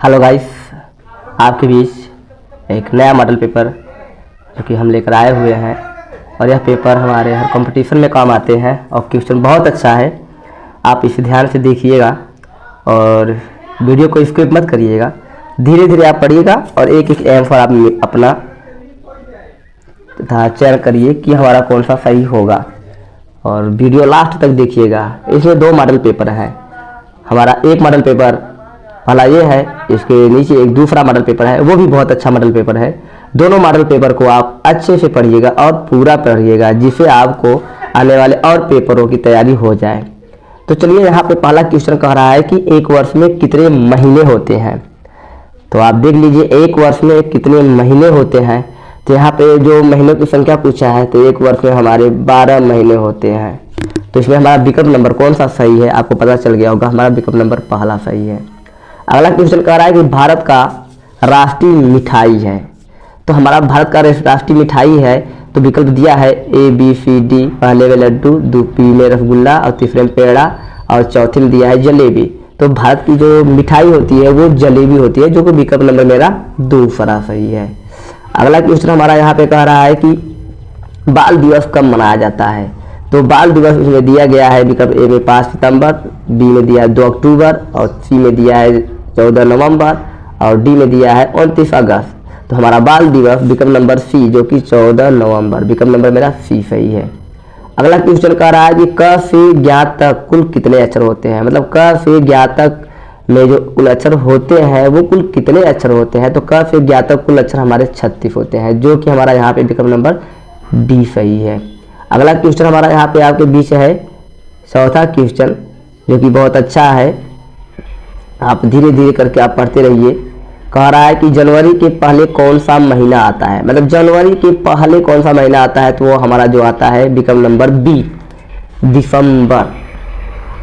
Hello guys, आपके बीच एक नया मॉडल पेपर जो कि हम लेकर आए हुए हैं और यह पेपर हमारे हर कंपटीशन में काम आते हैं और क्वेश्चन बहुत अच्छा है। आप इसे ध्यान से देखिएगा और वीडियो को स्किप मत करिएगा, धीरे धीरे आप पढ़िएगा और एक एक एम फॉर आप अपना चयन करिए कि हमारा कौन सा सही होगा और वीडियो लास्ट तक देखिएगा। इसमें 2 मॉडल पेपर है। हमारा एक मॉडल पेपर वाला ये है, इसके नीचे एक दूसरा मॉडल पेपर है, वो भी बहुत अच्छा मॉडल पेपर है। दोनों मॉडल पेपर को आप अच्छे से पढ़िएगा और पूरा पढ़िएगा, जिससे आपको आने वाले और पेपरों की तैयारी हो जाए। तो चलिए, यहाँ पे पहला क्वेश्चन कह रहा है कि एक वर्ष में कितने महीने होते हैं। तो आप देख लीजिए, एक वर्ष में कितने महीने होते हैं। तो यहाँ पे जो महीनों की संख्या पूछा है, तो एक वर्ष में हमारे 12 महीने होते हैं। तो इसमें हमारा विकल्प नंबर कौन सा सही है, आपको पता चल गया होगा। हमारा विकल्प नंबर पहला सही है। अगला क्वेश्चन कह रहा है कि भारत का राष्ट्रीय मिठाई है। तो हमारा भारत का राष्ट्रीय मिठाई है, तो विकल्प दिया है ABCD। पहले में लड्डू, दूसरे में रसगुल्ला और तीसरे में पेड़ा और चौथे में दिया है जलेबी। तो भारत की जो मिठाई होती है वो जलेबी होती है, जो कि विकल्प नंबर मेरा दूसरा सही है। अगला क्वेश्चन हमारा यहाँ पे कह रहा है कि बाल दिवस कब मनाया जाता है। तो बाल दिवस इसमें दिया गया है विकल्प ए में 5 सितंबर, बी में दिया है 2 अक्टूबर और सी में दिया है 14 नवंबर और डी में दिया है 29 अगस्त। तो हमारा बाल दिवस विकल्प नंबर सी, जो कि 14 नवंबर, विकल्प नंबर मेरा सी सही है। अगला क्वेश्चन कह रहा है कि क से ज्ञात तक कुल कितने अक्षर होते हैं। मतलब क से ज्ञात तक में जो कुल अक्षर होते हैं वो कुल कितने अक्षर होते हैं। तो क से ज्ञात तक कुल अक्षर हमारे 36 होते हैं, जो कि हमारा यहाँ पे विकल्प नंबर डी सही है। अगला क्वेश्चन हमारा यहाँ पे आपके बीच है चौथा क्वेश्चन, जो कि बहुत अच्छा है। आप धीरे धीरे करके आप पढ़ते रहिए। कह रहा है कि जनवरी के पहले कौन सा महीना आता है। मतलब जनवरी के पहले कौन सा महीना आता है, तो वो हमारा जो आता है विकल्प नंबर बी, दिसंबर।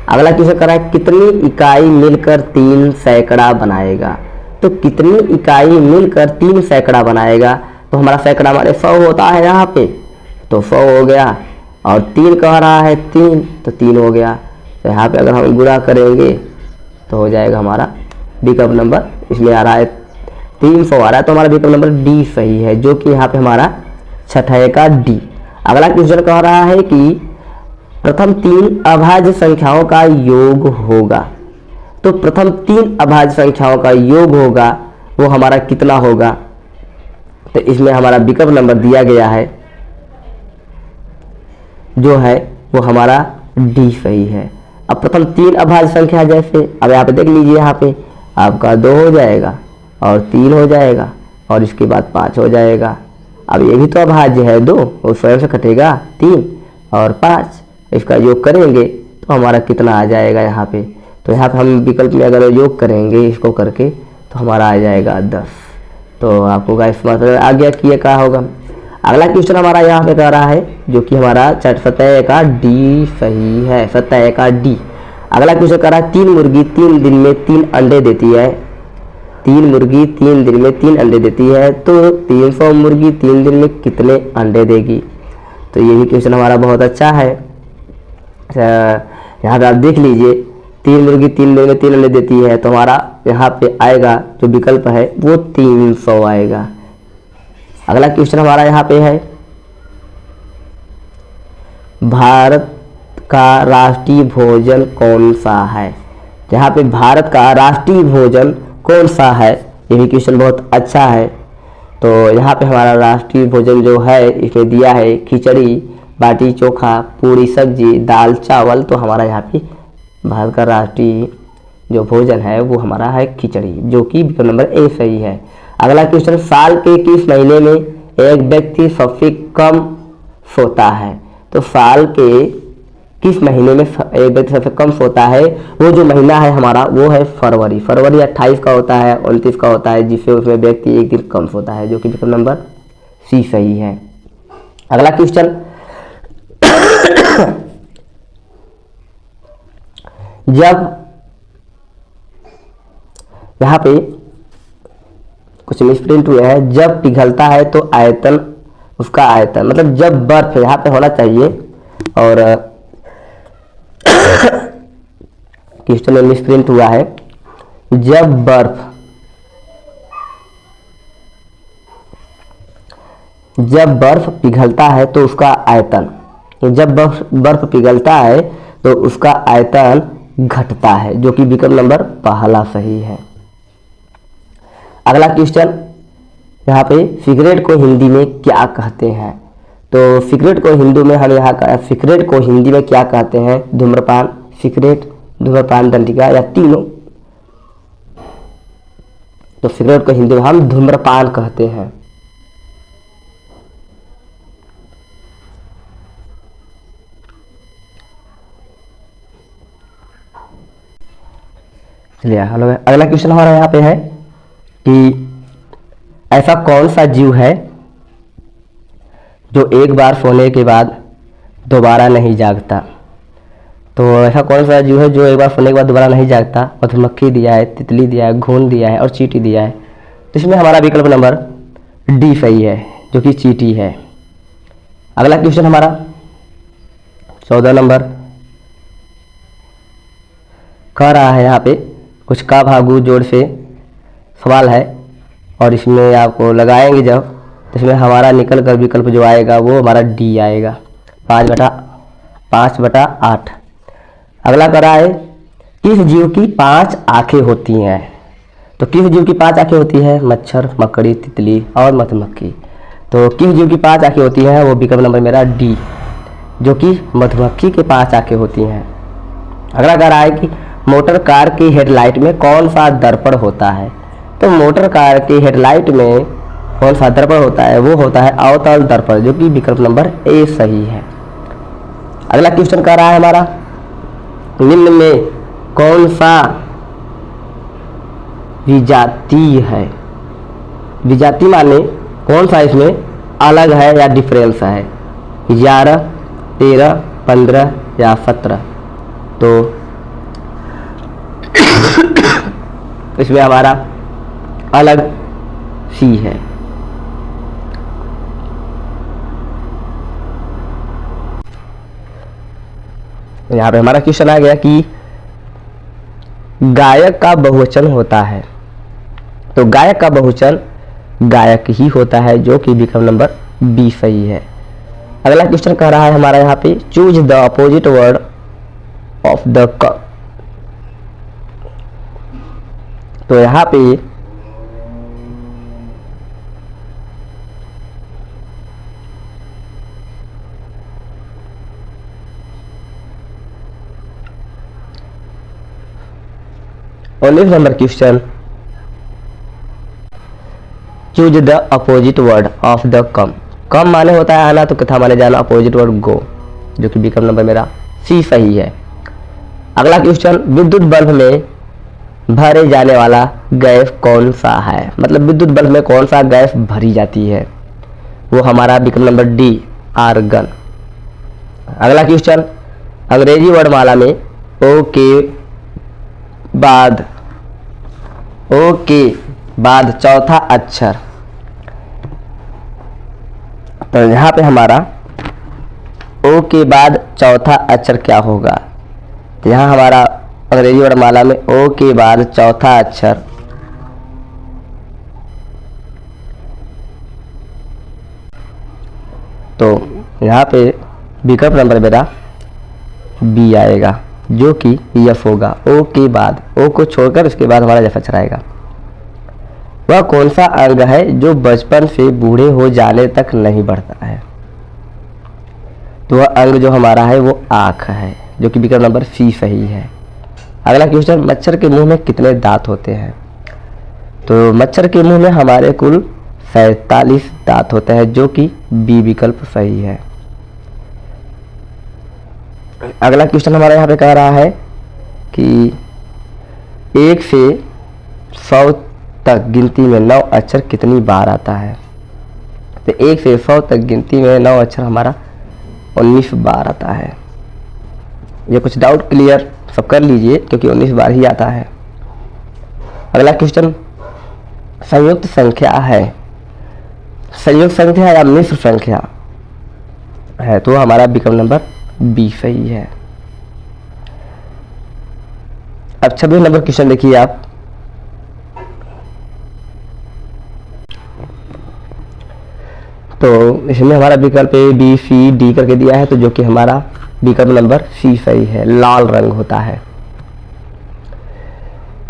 अगला क्वेश्चन कह रहा है कितनी इकाई मिलकर 3 सैकड़ा बनाएगा। तो कितनी इकाई मिलकर 3 सैकड़ा बनाएगा। तो हमारा सैकड़ा हमारे 100 होता है यहाँ पे, तो 100 हो गया और 3 कह रहा है 3, तो 3 हो गया। तो यहाँ पे अगर हम गुणा करेंगे तो हो जाएगा हमारा विकल्प नंबर, इसमें आ रहा है 300 आ रहा है, तो हमारा विकल्प नंबर डी सही है, जो कि यहाँ पे हमारा छठे का डी। अगला क्वेश्चन कह रहा है कि प्रथम 3 अभाज्य संख्याओं का योग होगा। तो प्रथम 3 अभाज्य संख्याओं का योग होगा वो हमारा कितना होगा। तो इसमें हमारा विकल्प नंबर दिया गया है जो है वो हमारा डी सही है। अब प्रथम 3 अभाज्य संख्या, जैसे अब यहाँ पे देख लीजिए, यहाँ पे आपका 2 हो जाएगा और 3 हो जाएगा और इसके बाद 5 हो जाएगा। अब ये भी तो अभाज्य है, 2 और स्वयं से कटेगा 3 और 5, इसका योग करेंगे तो हमारा कितना आ जाएगा यहाँ पे। तो यहाँ पे हम विकल्प में अगर योग करेंगे इसको करके तो हमारा आ जाएगा 10। तो आपको गाइस समझ आ गया कि ये क्या होगा। अगला क्वेश्चन हमारा यहाँ पे कह रहा है, जो कि हमारा सतह का डी सही है, सतह का डी। अगला क्वेश्चन कह रहा है 3 मुर्गी 3 दिन में 3 अंडे देती है। 3 मुर्गी 3 दिन में 3 अंडे देती है, तो 300 मुर्गी 3 दिन में कितने अंडे देगी। तो ये भी क्वेश्चन हमारा बहुत अच्छा है। यहाँ पे आप देख लीजिए, 3 मुर्गी 3 दिन में 3 अंडे देती है, तो हमारा यहाँ पे आएगा जो विकल्प है वो 300 आएगा। अगला क्वेश्चन हमारा यहाँ पे है भारत का राष्ट्रीय भोजन कौन सा है। जहाँ पे भारत का राष्ट्रीय भोजन कौन सा है, ये भी क्वेश्चन बहुत अच्छा है। तो यहाँ पे हमारा राष्ट्रीय भोजन जो है इसमें दिया है खिचड़ी, बाटी चोखा, पूरी सब्जी, दाल चावल। तो हमारा यहाँ पे भारत का राष्ट्रीय जो भोजन है वो हमारा है खिचड़ी, जो कि विकल्प नंबर ए सही है। अगला क्वेश्चन साल के किस महीने में एक व्यक्ति सबसे कम सोता है। तो साल के किस महीने में एक व्यक्ति सबसे कम सोता है, वो जो महीना है हमारा वो है फरवरी। फरवरी 28 का होता है, 29 का होता है, जिससे उसमें व्यक्ति एक दिन कम सोता है, जो कि विकल्प नंबर सी सही है। अगला क्वेश्चन जब यहाँ पे कुछ मिसप्रिंट हुए हैं, जब पिघलता है तो आयतन, उसका आयतन, मतलब जब बर्फ यहाँ पे होना चाहिए और क्वेश्चन में मिसप्रिंट हुआ है। जब बर्फ जब बर्फ पिघलता है तो उसका आयतन, जब बर्फ पिघलता है तो उसका आयतन घटता है, जो कि विकल्प नंबर पहला सही है। अगला क्वेश्चन, यहाँ पे सिगरेट को हिंदी में क्या कहते हैं? तो सिगरेट को हिंदी में हम सिगरेट को हिंदी में क्या कहते हैं? धूम्रपान, सिगरेट, धूम्रपान दंडिका या तीनों? तो सिगरेट को हिंदी में हम धूम्रपान कहते हैं। चलिए अगला क्वेश्चन हमारा यहाँ पे है कि ऐसा कौन सा जीव है जो एक बार सोने के बाद दोबारा नहीं जागता? तो ऐसा कौन सा जीव है जो एक बार सोने के बाद दोबारा नहीं जागता? मधुमक्खी दिया है, तितली दिया है, घुन दिया है और चींटी दिया है। तो इसमें हमारा विकल्प नंबर डी सही है, जो कि चींटी है। अगला क्वेश्चन हमारा 14 नंबर कह रहा है, यहाँ पे कुछ का भागू जोड़ से सवाल है और इसमें आपको लगाएंगे जब, तो इसमें हमारा निकल कर विकल्प जो आएगा वो हमारा डी आएगा, 5/8। अगला कह रहा है किस जीव की 5 आंखें होती हैं? तो किस जीव की 5 आंखें होती है? मच्छर, मकड़ी, तितली और मधुमक्खी। तो किस जीव की 5 आंखें होती हैं? वो विकल्प नंबर मेरा डी, जो कि मधुमक्खी के 5 आंखें होती हैं। अगला कह रहा है कि मोटर कार की हेडलाइट में कौन सा दर्पण होता है? तो मोटर कार की हेडलाइट में कौन सा दर्पण होता है? वो होता है अवतल दर्पण, जो कि विकल्प नंबर ए सही है। अगला क्वेश्चन कह रहा है हमारा, निम्न में कौन सा विजातीय है? विजाती माने कौन सा इसमें अलग है या डिफरेंस है? 11, 13, 15 या 17? तो इसमें हमारा अलग सी है। यहाँ पे हमारा क्वेश्चन आ गया कि गायक का बहुवचन होता है। तो गायक का बहुवचन गायक ही होता है, जो कि विकल्प नंबर बी सही है। अगला क्वेश्चन कह रहा है हमारा यहाँ पे choose the opposite word of the cup. तो यहाँ पे और 19 number question, choose the opposite word of the come. Come माने होता है आना, तो कथा माने जाना, अपोजिट वर्ड गो, जो कि विकल्प नंबर मेरा सी सही है। अगला क्वेश्चन, विद्युत बल्ब में भरे जाने वाला गैस कौन सा है? मतलब विद्युत बल्ब में कौन सा गैस भरी जाती है? वो हमारा विकल्प नंबर डी, आर्गन। अगला क्वेश्चन, अंग्रेजी वर्णमाला में ओ के बाद चौथा अक्षर। तो यहाँ पे हमारा ओ के बाद चौथा अक्षर क्या होगा? तो यहाँ हमारा अंग्रेजी वर्णमाला में ओ के बाद चौथा अक्षर तो यहाँ पे विकल्प नंबर मेरा बी आएगा, जो कि यफ होगा। ओ के बाद, ओ को छोड़कर उसके बाद हमारा यफ अक्षर आएगा। वह कौन सा अंग है जो बचपन से बूढ़े हो जाने तक नहीं बढ़ता है? तो वह अंग जो हमारा है वो आँख है, जो कि विकल्प नंबर सी सही है। अगला क्वेश्चन, मच्छर के मुंह में कितने दांत होते हैं? तो मच्छर के मुंह में हमारे कुल 47 दांत होते हैं, जो कि बी विकल्प सही है। अगला क्वेश्चन हमारा यहाँ पे कह रहा है कि 1 से 100 तक गिनती में 9 अक्षर कितनी बार आता है? तो 1 से 100 तक गिनती में 9 अक्षर हमारा 19 बार आता है। ये कुछ डाउट क्लियर सब कर लीजिए, क्योंकि 19 बार ही आता है। अगला क्वेश्चन, संयुक्त संख्या है, संयुक्त संख्या या मिश्र संख्या है? तो हमारा विकल्प नंबर बी सही है। अब 26 नंबर क्वेश्चन देखिए आप, तो इसमें हमारा विकल्प ए बी सी डी करके दिया है, तो जो कि हमारा विकल्प नंबर सी सही है, लाल रंग होता है।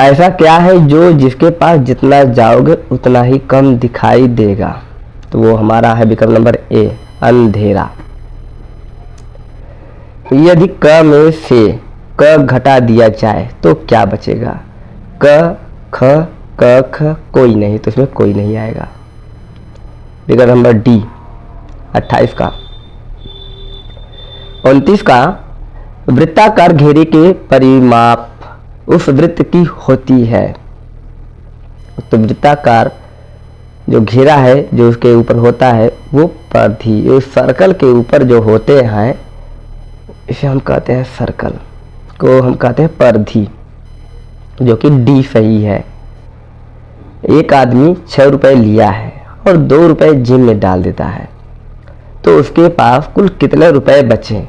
ऐसा क्या है जो जिसके पास जितना जाओगे उतना ही कम दिखाई देगा, तो वो हमारा है विकल्प नंबर ए, अंधेरा। यदि क में से क घटा दिया जाए तो क्या बचेगा, क ख क ख कोई नहीं, तो इसमें कोई नहीं आएगा। विकल्प नंबर डी 28 का। 29 का, वृत्ताकार घेरे के परिमाप उस वृत्त की होती है, तो वृत्ताकार जो घेरा है जो उसके ऊपर होता है वो परिधि, इस सर्कल के ऊपर जो होते हैं इसे हम कहते हैं, सर्कल को हम कहते हैं परिधि, जो कि डी सही है। एक आदमी 6 रुपए लिया है और 2 रुपए जेब में डाल देता है, तो उसके पास कुल कितने रुपए बचे,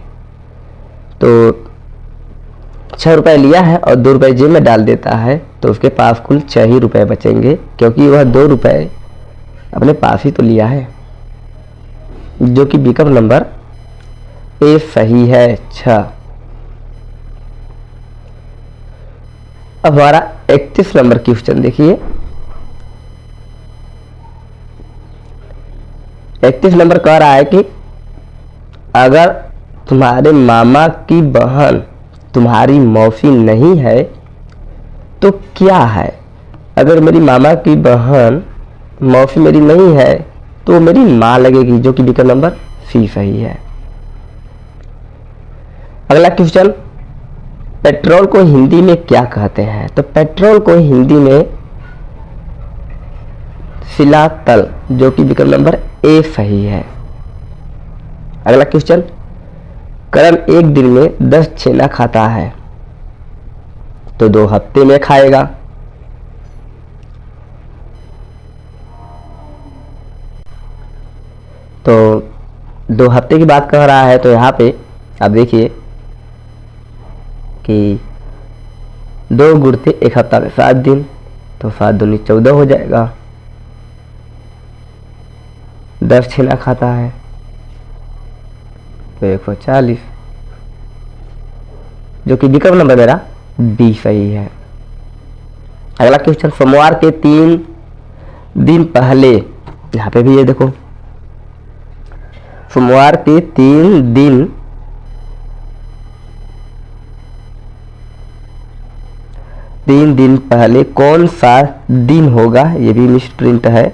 तो 6 रुपए लिया है और 2 रुपए जेब में डाल देता है, तो उसके पास कुल 6 ही रुपए बचेंगे, क्योंकि वह 2 रुपए अपने पास ही तो लिया है, जो कि विकल्प नंबर ए सही है, 6। अब हमारा 31 नंबर क्वेश्चन देखिए। 31 नंबर कह रहा है कि अगर तुम्हारे मामा की बहन तुम्हारी मौसी नहीं है तो क्या है। अगर मेरी मामा की बहन मौसी मेरी नहीं है तो मेरी माँ लगेगी, जो कि विकल्प नंबर सी सही है। अगला क्वेश्चन, पेट्रोल को हिंदी में क्या कहते हैं, तो पेट्रोल को हिंदी में शिलातल, जो कि विकल्प नंबर ए सही है। अगला क्वेश्चन, करण एक दिन में 10 छेना खाता है, तो 2 हफ्ते में खाएगा, तो 2 हफ्ते की बात कर रहा है, तो यहाँ पे आप देखिए कि 2 गुणते 1 हफ्ता में 7 दिन, तो 7 दूनी 14 हो जाएगा। 10 छेना खाता है तो 140, जो कि विकल्प नंबर मेरा बी सही है। अगला क्वेश्चन, सोमवार के 3 दिन पहले, यहाँ पे भी ये देखो, सोमवार के 3 दिन पहले कौन सा दिन होगा, ये भी मिस प्रिंट है,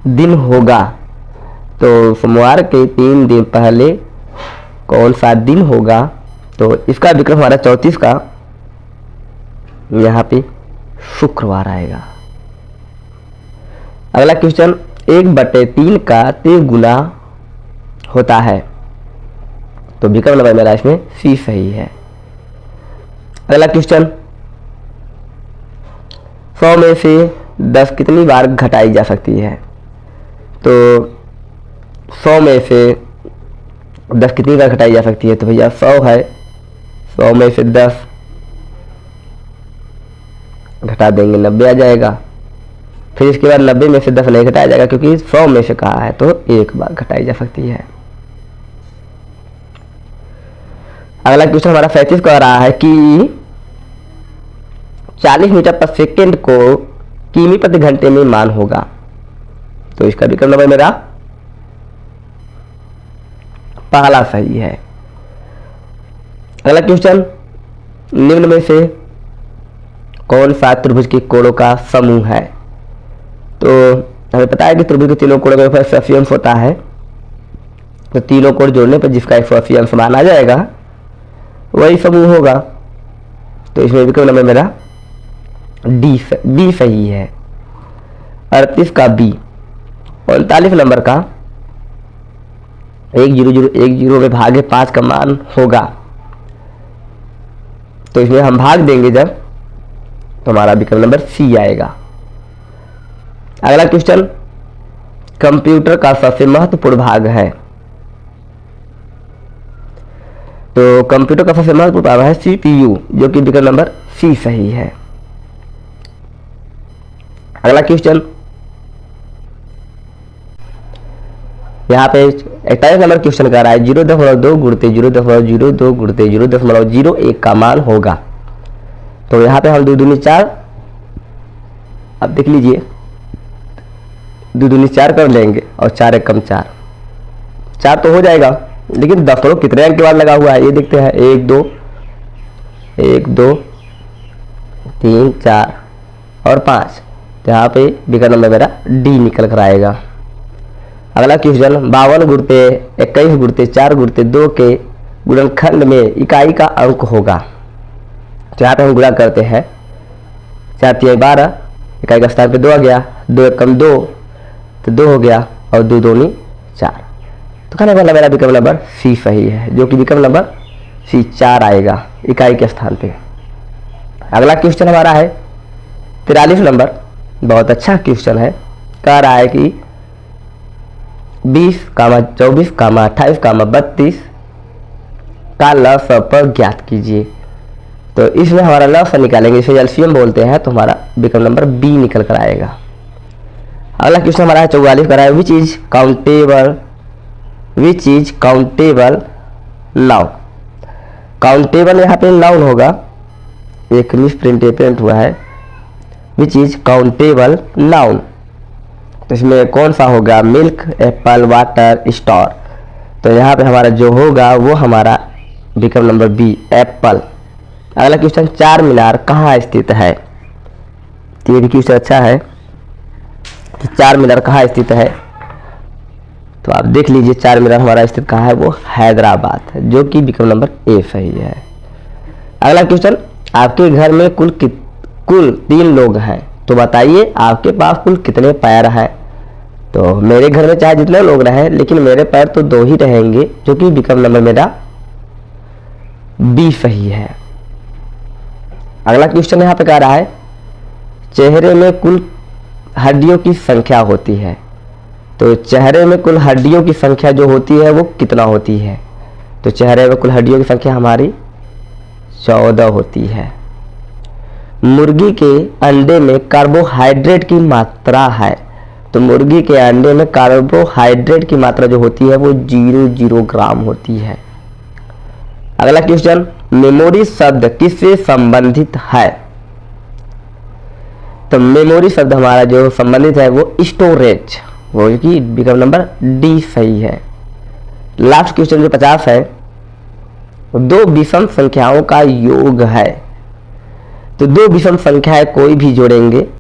दिन होगा, तो सोमवार के 3 दिन पहले कौन सा दिन होगा, तो इसका विकल्प हमारा 34 का यहाँ पे शुक्रवार आएगा। अगला क्वेश्चन, 1/3 का 3 गुना होता है, तो विकल्प नंबर मेरा इसमें सी सही है। अगला क्वेश्चन, 100 में से 10 कितनी बार घटाई जा सकती है, तो 100 में से 10 कितनी बार घटाई जा सकती है, तो भैया 100 है, 100 में से 10 घटा देंगे 90 आ जाएगा, फिर इसके बाद 90 में से 10 नहीं घटाया जाएगा, क्योंकि 100 में से कहा है तो एक बार घटाई जा सकती है। अगला क्वेश्चन हमारा 37 कह रहा है कि 40 मीटर पर सेकेंड को किमी प्रति घंटे में मान होगा, तो इसका विकल्प नंबर मेरा पहला सही है। अगला क्वेश्चन, निम्न में से कौन सा त्रिभुज के कोणों का समूह है, तो हमें पता है कि त्रिभुज के तीनों कोणों का 180 अंश होता है, तो तीनों कोण जोड़ने पर जिसका 180 अंश मान आ जाएगा वही समूह होगा, तो इसमें विकल्प नंबर मेरा बी सही है। 38 का बी। 39 नंबर का 1010 में भागे 5 का मान होगा, तो इसमें हम भाग देंगे जब, तो हमारा विकल्प नंबर सी आएगा। अगला क्वेश्चन, कंप्यूटर का सबसे महत्वपूर्ण भाग है, तो कंप्यूटर का सबसे महत्वपूर्ण भाग है सीपीयू, जो कि विकल्प नंबर सी सही है। अगला क्वेश्चन, यहाँ पे 41 नंबर क्वेश्चन कर रहा है 0.2 गुणते 0.02 गुणते 0.01 का मान होगा। तो यहाँ पे हम 2 दूनी 4, अब देख लीजिए 2 दूनी 4 कर लेंगे और 4 एकम 4, 4 तो हो जाएगा, लेकिन दशमलव कितने अंक के बाद लगा हुआ है ये देखते हैं। 1 2 3 4 और 5, तो यहाँ पे विकल्प नंबर मेरा डी निकल कर आएगा। अगला क्वेश्चन 52 गुणते 21 गुणते 4 गुणते 2 के गुणनखंड में इकाई का अंक होगा। तो यहाँ पे हम गुणा करते हैं, 4 3 12, इकाई का स्थान पे 2 आ गया, 2 एकम 2 तो 2 हो गया और 2 दूनी 4। तो कहने वाला मेरा विकल्प नंबर सी सही है, जो कि विकल्प नंबर सी 4 आएगा इकाई के स्थान पे। अगला क्वेश्चन हमारा है 43 नंबर, बहुत अच्छा क्वेश्चन है। कह रहा है कि 20, 24, 28, 32 का लसाअ ज्ञात कीजिए। तो इसमें हमारा लसाअ निकालेंगे, इसे एलसीएम बोलते हैं, तो हमारा विकल्प नंबर बी निकल कर आएगा। अगला क्वेश्चन हमारा है 44 का है which is countable noun. Countable यहाँ पे नाउन होगा, एक मिस प्रिंट हुआ है, विच इज काउंटेबल नाउन। तो इसमें कौन सा होगा, मिल्क, एप्पल, वाटर, स्टार। तो यहाँ पे हमारा जो होगा वो हमारा विकल्प नंबर बी एप्पल। अगला क्वेश्चन 4 मीनार कहाँ स्थित है। तो ये भी क्वेश्चन अच्छा है कि 4 मीनार कहाँ स्थित है। तो आप देख लीजिए 4 मीनार हमारा स्थित कहाँ है, वो हैदराबाद है, जो कि विकल्प नंबर ए सही है। अगला क्वेश्चन आपके घर में कुल 3 लोग हैं, तो बताइए आपके पास कुल कितने पैर हैं। तो मेरे घर में चाहे जितने लोग रहे, लेकिन मेरे पैर तो 2 ही रहेंगे, जो कि विकल्प नंबर मेरा बी सही है। अगला क्वेश्चन यहाँ पे कह रहा है चेहरे में कुल हड्डियों की संख्या होती है। तो चेहरे में कुल हड्डियों की संख्या जो होती है वो कितना होती है। तो चेहरे में कुल हड्डियों की संख्या हमारी 14 होती है। मुर्गी के अंडे में कार्बोहाइड्रेट की मात्रा है। तो मुर्गी के अंडे में कार्बोहाइड्रेट की मात्रा जो होती है वो 0 ग्राम होती है। अगला क्वेश्चन मेमोरी शब्द किससे संबंधित है। तो मेमोरी शब्द हमारा जो संबंधित है वो स्टोरेज, वो कि विकल्प नंबर डी सही है। लास्ट क्वेश्चन जो 50 है, 2 विषम संख्याओं का योग है। तो 2 विषम संख्याएं कोई भी जोड़ेंगे